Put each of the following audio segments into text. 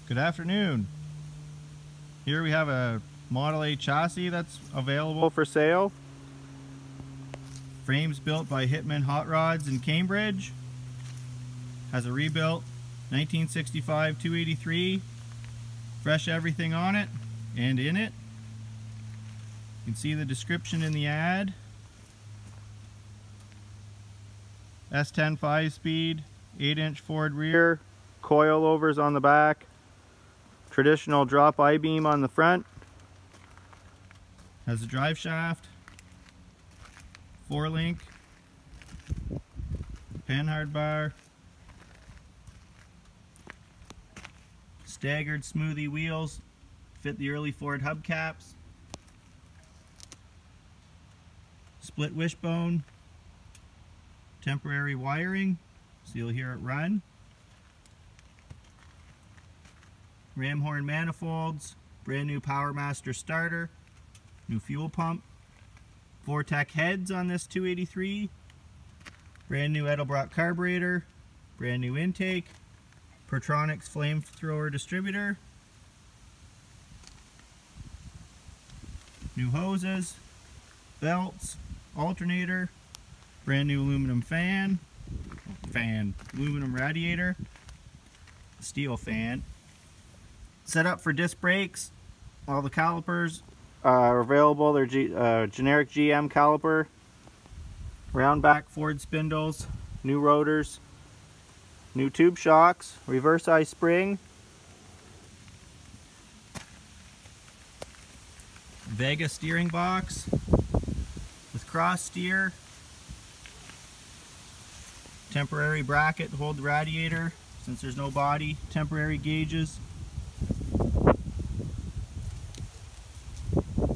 Good afternoon. Here we have a Model A chassis that's available for sale. Frames built by Hitman Hotrods in Cambridge. Has a rebuilt 1965 283. Fresh everything on it and in it. You can see the description in the ad. S10 5-speed, 8-inch Ford rear, coilovers on the back, traditional drop I-beam on the front. Has a drive shaft, 4-link, panhard bar, staggered smoothie wheels, fit the early Ford hubcaps, split wishbone, temporary wiring, so you'll hear it run. Ram horn manifolds, brand new Power Master starter, new fuel pump, Vortec heads on this 283, brand new Edelbrock carburetor, brand new intake, Pertronix flamethrower distributor, new hoses, belts, alternator, brand new aluminum aluminum radiator, steel fan. Set up for disc brakes. All the calipers are available. They're generic GM caliper. Round back Ford spindles, new rotors, new tube shocks, reverse eye spring, Vega steering box with cross steer, temporary bracket to hold the radiator since there's no body, temporary gauges,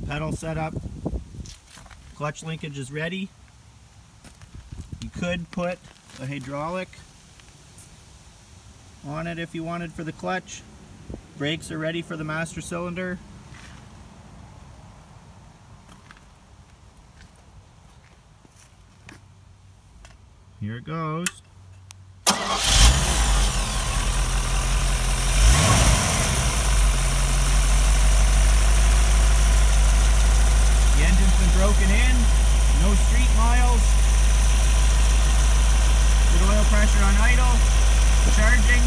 pedal setup, clutch linkage is ready. You could put a hydraulic on it if you wanted for the clutch. Brakes are ready for the master cylinder. Here it goes. The engine's been broken in, no street miles, good oil pressure on idle, charging.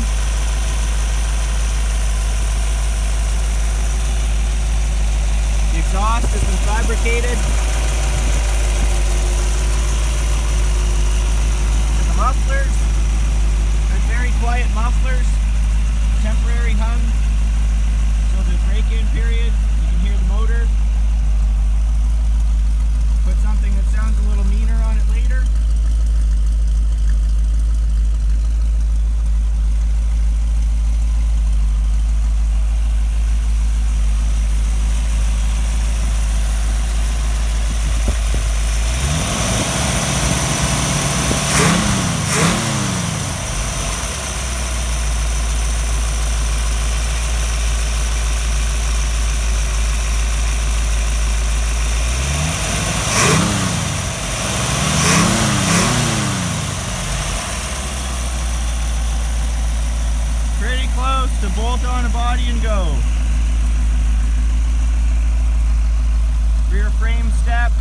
The exhaust has been fabricated. Mufflers, they're very quiet mufflers, temporary hung, so the break-in period, you can hear the motor. Put something that sounds a little meaner on it later. To bolt on a body and go. Rear frame step.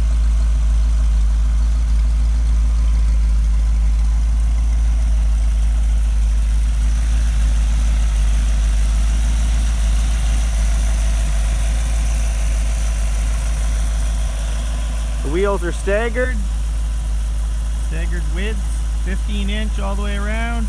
The wheels are staggered width, 15-inch all the way around.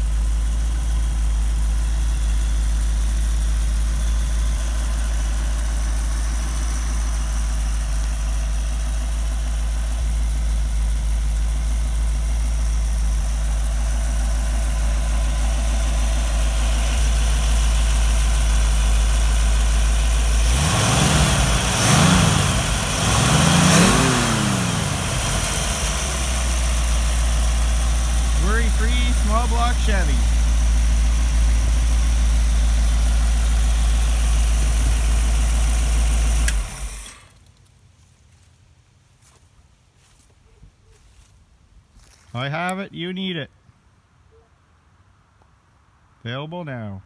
Worry-free small block Chevy. I have it, you need it. Available now.